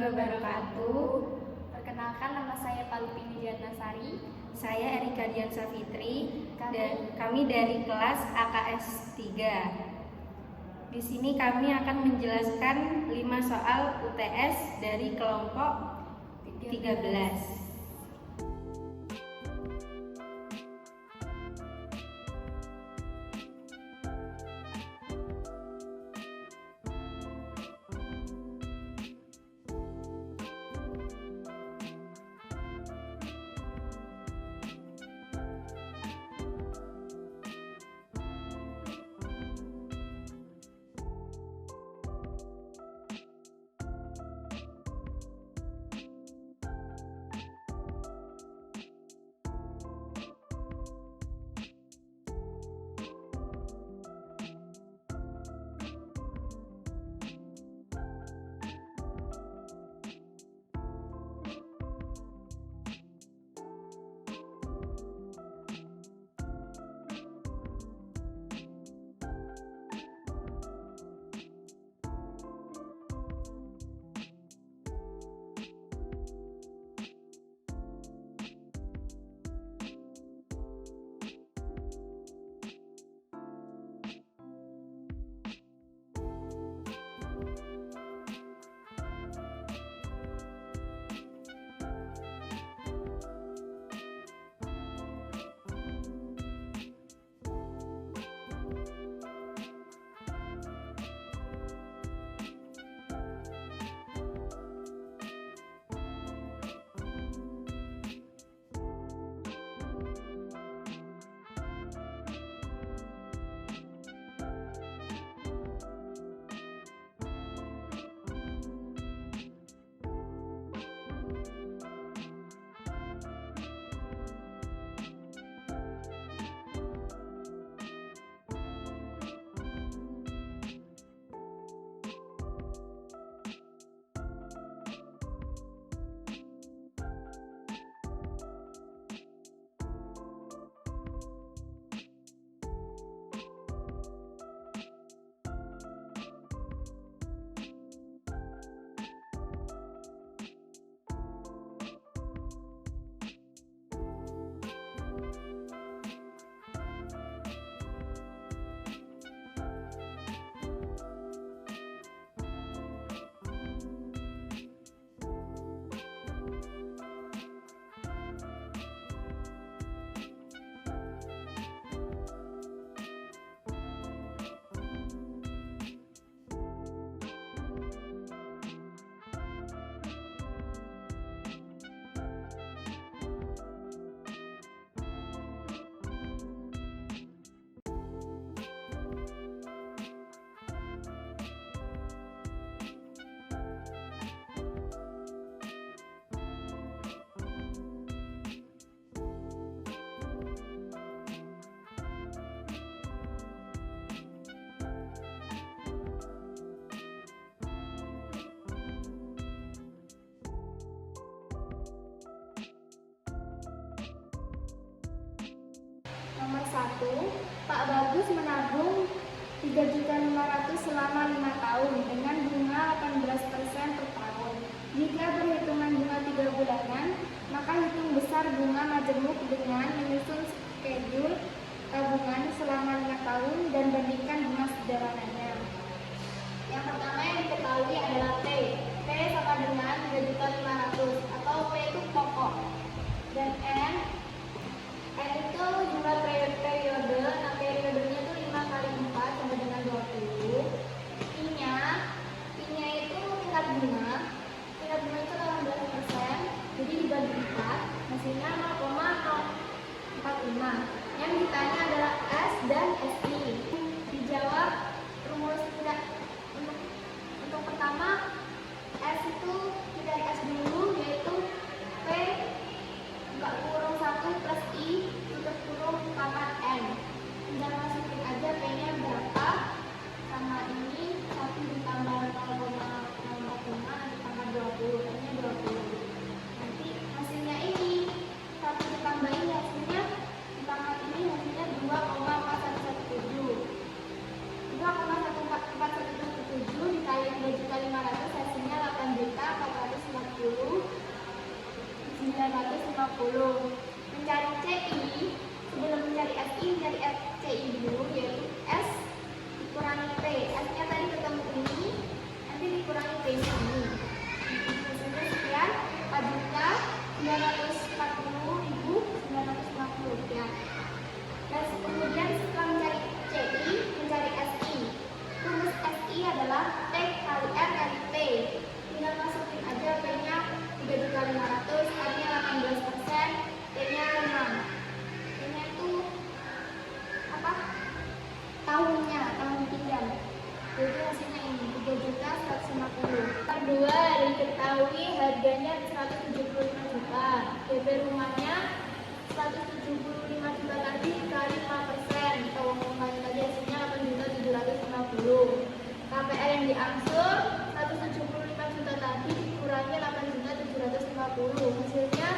wabarakatuh. Perkenalkan, nama saya Palupini Diatnasari. Saya Erika Diansa Fitri dan kami dari kelas AKS 3. Di sini kami akan menjelaskan 5 soal UTS dari kelompok 13. Nomor 1, Pak Bagus menabung 3.500.000 selama 5 tahun dengan bunga 18% per tahun. Jika berhitungan bunga 3 bulanan, maka hitung besar bunga majemuk dengan menyusun schedule tabungan selama 5 tahun dan bandingkan bunga sederhananya. Yang pertama yang diketahui adalah P. P sama dengan 3.500.000 atau P itu pokok. Dan N itu jumlah periode. Nah, periodenya itu 5 kali 4 sama dengan 20. I-nya itu tingkat bunga. Tingkat bunga itu 18%. Jadi dibagi 4, hasilnya 0,045. Yang ditanya adalah S dan SI. Dijawab rumus tidak. Untuk pertama, S itu kita S dulu, yaitu P buka kurung 1 plus I tutup kurung pangkat N. Tinggal masukin aja P-nya berapa, sama ini 1 ditambah 0,045 ditambah 20, N-nya 20. Nanti hasilnya ini 1 ditambahin hasilnya di pangkat ini hasilnya 2,4117. 2,1417 dikali 2.500 hasilnya 8.400.000. Mencari CI, sebelum mencari SI, mencari CI dulu, yaitu S dikurangi P. S-nya tadi ketemu ini, nanti dikurangi P-nya ini. Hasilnya sekian, 4.940.950 rupiah. Dan kemudian setelah mencari CI, mencari SI. Rumus SI adalah T kali R kali P. Tinggal masukin aja P-nya 3.500, R-nya 18%, T-nya 6. T-nya itu apa? Tahunnya, tahun pinjam. Jadi hasilnya ini 3.150. Kedua, diketahui harganya 175 juta. DP rumahnya 175 juta tadi dikali 5%. Kalau ngomongin tadi hasilnya 8.750. KPR yang diangsur 175 juta tadi dikurangi 8.750. Hasilnya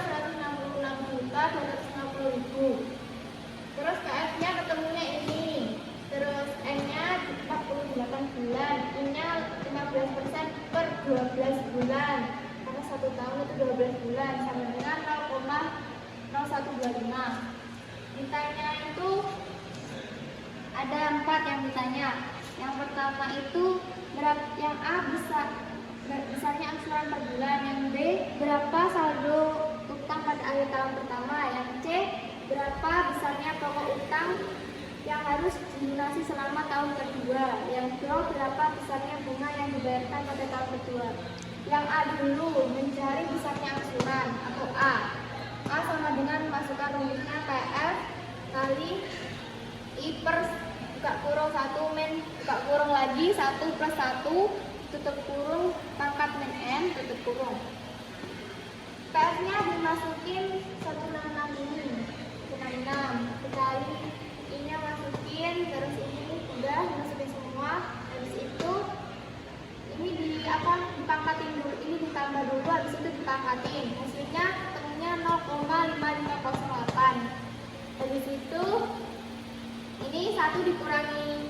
166.250.000. Terus KF-nya ketemunya ini. Terus N-nya 48 bulan. I-nya 15% per 12 bulan. Karena 1 tahun itu 12 bulan sama dengan 0,0125. Ditanya itu ada 4 yang ditanya. Yang pertama itu yang A besarnya angsuran per bulan, yang B berapa saldo utang pada akhir tahun pertama, yang C berapa besarnya pokok utang yang harus dilunasi selama tahun kedua, yang D berapa besarnya bunga yang dibayarkan pada tahun kedua. Yang A dulu, mencari besarnya angsuran atau A. A sama dengan masukkan rumusnya PF kali I per buka kurung 1 min buka kurung lagi 1 plus 1 tutup kurung pangkat min N tutup kurung. PF-nya dimasukin 166 ini 166 dikali I-nya masukin, terus ini udah dimasukin semua. Habis itu ini dipangkatin dulu, ini ditambah dulu, habis itu dipangkatin. Hasilnya ketemunya 0,5508. Habis itu ini 1 dikurangi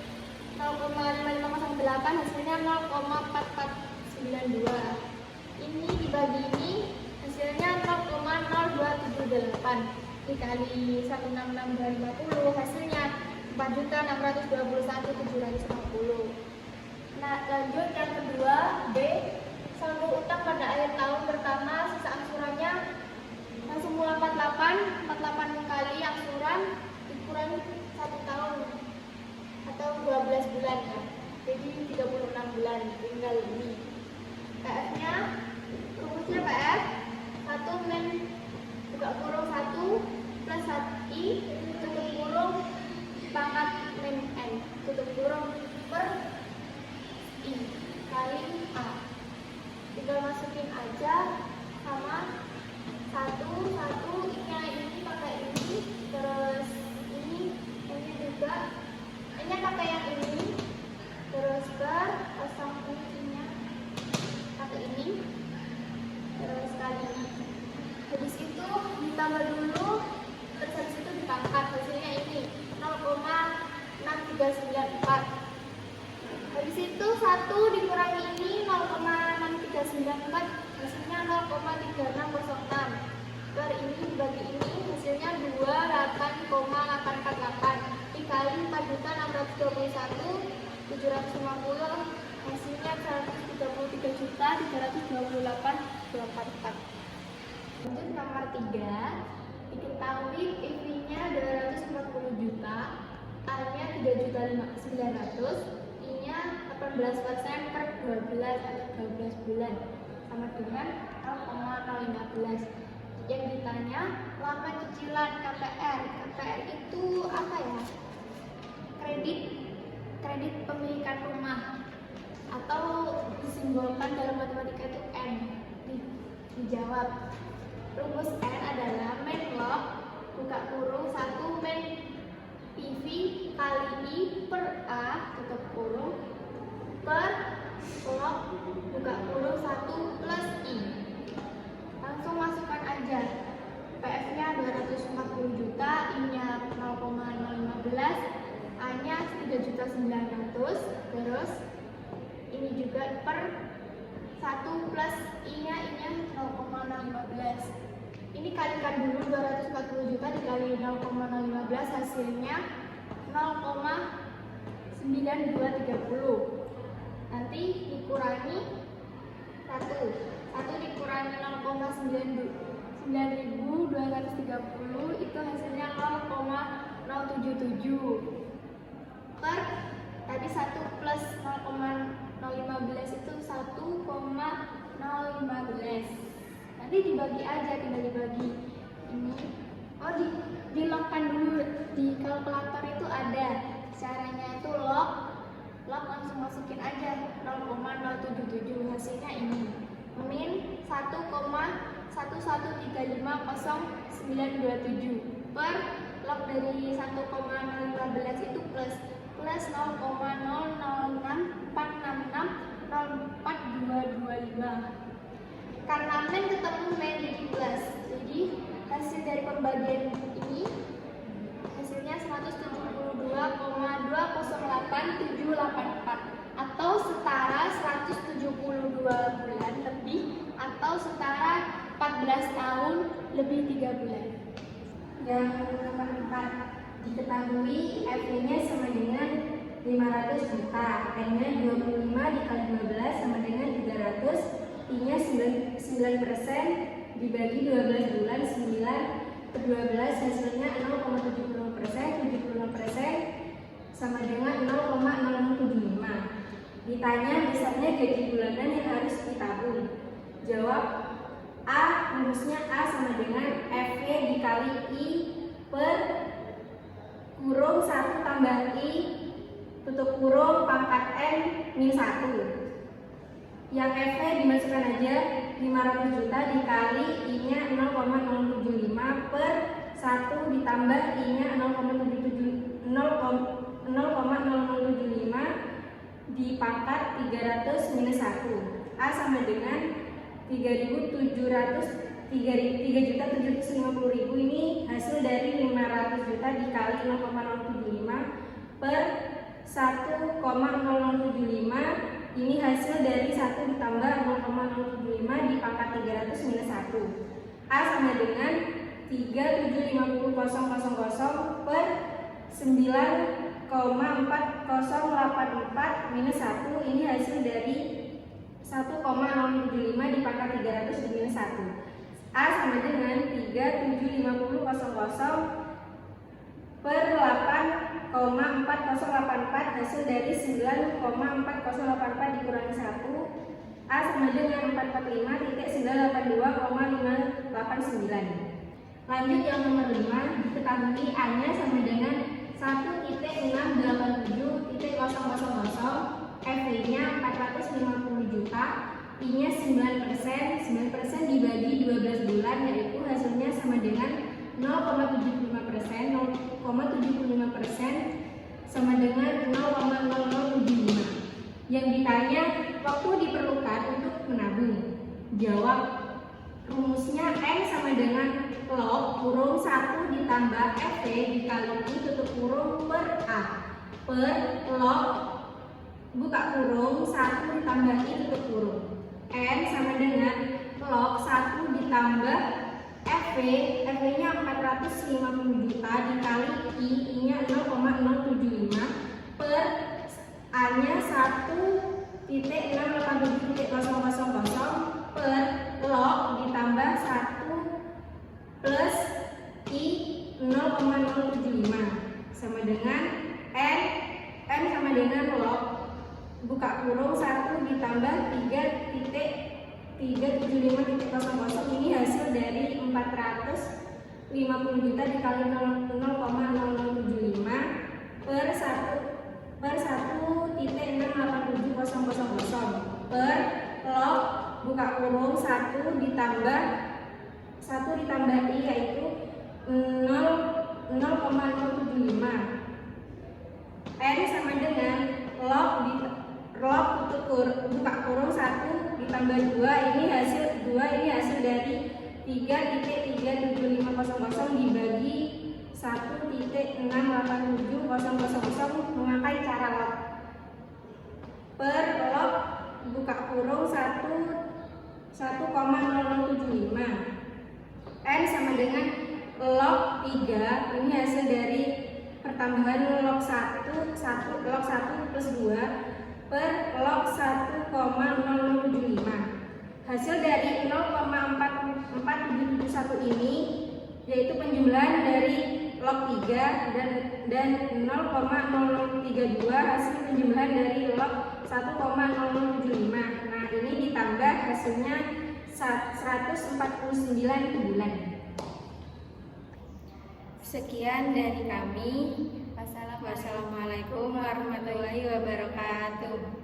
0,5508, hasilnya 0,4492. Ini dibagi ini, hasilnya 0,0278 dikali 166.250, hasilnya 4.621.750. Nah, lanjut yang kedua, B. Saldo utang pada akhir tahun pertama, sisa angsurannya yang semula 48 kali angsuran dikurangi 1 tahun atau 12 bulan ya. Jadi 36 bulan, tinggal ini. PF-nya, rumusnya PF 1 min buka kurung 1 plus 1 I tutup kurung pangkat min N tutup kurung per I kali A. Tinggal masukin aja sama 1 I-nya ini pakai ini, terus ini juga ini pakai yang ini, terus per kosong I-nya pakai ini, terus kali ini. Habis itu ditambah dulu, terus habis itu dipangkat, hasilnya ini 0,6394. Habis itu 1 dikurangi ini 0,6394, hasilnya 0,3606. Per ini dibagi ini, hasilnya 28,848 dikali 4.621.750, hasilnya 133.328.244. Lanjut nomor 3, diketahui PV-nya 240 juta, A-nya 3.900.000, I-nya 18% per 12 atau 12 bulan, sama dengan 0,015. Yang ditanya lama cicilan KPR. KPR itu apa ya? Kredit pemilikan rumah, atau disimbolkan dalam matematika itu N. Dijawab. Rumus N adalah min log buka kurung 1 min PV kali I per A tutup kurung per log buka kurung 1 plus I. Langsung masukkan aja. PF-nya 240 juta, I-nya 0,015, A-nya 3.900.000, terus ini juga per 1 plus I-nya 0,015. Ini kalikan dulu 240 juta dikali 0,015 hasilnya 0,9230. Nanti dikurangi 1 dikurangi 0,9230 itu hasilnya 0,077 per tadi 1 plus 0,015 itu 1,015. Nanti dibagi aja, tinggal dibagi ini. Oh, dilogkan dulu di kalkulator itu ada caranya, itu log langsung masukin aja 0,077 hasilnya ini min 1,1135097 per log dari 1,015 itu plus 0,064660425. Karena min ketemu min jadi plus, jadi hasil dari pembagian ini hasilnya 172,208784 atau setara 172 bulan lebih atau setara 14 tahun lebih 3 bulan. Yang nomor 4, diketahui F-nya sama dengan 500 juta, N-nya 25 dikali 12 sama dengan 300, I-nya 9% dibagi 12 bulan, 9 per 12 hasilnya 0,75%, 75% sama dengan 0,0075. Ditanya misalnya gaji bulanan yang harus ditabung. Jawab A, rumusnya A sama dengan F-Y dikali I per kurung 1 tambah I tutup kurung pangkat N min 1. Yang F-nya dimasukkan aja 500 juta dikali I-nya 0,075 per 1 ditambah I-nya 0,075 dipangkat 300 minus 1. A sama dengan 3.750.000 ini hasil dari 500 juta dikali 0,075 per 1,0075 ini hasil dari 1 ditambah 0,075 dipangkat 300 minus 1. A sama dengan 3.750.000 per 9,4084 minus 1 ini hasil dari 1,075 dipangkat 300 minus 1. A sama dengan 3.750.000 per 8,4084 hasil dari 9,4084 dikurangi 1. A sama dengan 445.982,589. Lanjut yang nomor 5, diketahui A-nya sama dengan 1.687.000, F-nya 450 juta, I-nya 9%, 9% dibagi 12 bulan yaitu hasilnya sama dengan 0,75%, 0,75% sama dengan 0,0075. Yang ditanya waktu diperlukan untuk menabung. Jawab rumusnya N sama dengan log kurung 1 ditambah F dikali I tutup kurung per A per log buka kurung 1 ditambah I tutup kurung. N sama dengan log 1 ditambah F-nya 450 juta dikali I-nya 0,075 per A-nya 1.687.000 per log ditambah 1 plus I 0,075 sama dengan N sama dengan log buka kurung 1 ditambah 3.375.00 ini hasil dari 450 juta dikali 0,0075 per 1.687.000 per log buka kurung 1 ditambah I yaitu 0,075. N sama dengan log buka kurung 1 ditambah 2 ini hasil dari 3.375.00 dibagi 1.687.000 memakai cara log per log buka kurung 1,0075. N sama 3 ini hasil dari pertambahan log 1 plus 2 per log 1,0075. Hasil dari 0,4471 ini yaitu penjumlahan dari log 3 dan 0,0032 hasil penjumlahan dari log 1,0075. Nah, ini ditambah hasilnya 149 bulan. Sekian dari kami. Wassalamualaikum warahmatullahi wabarakatuh.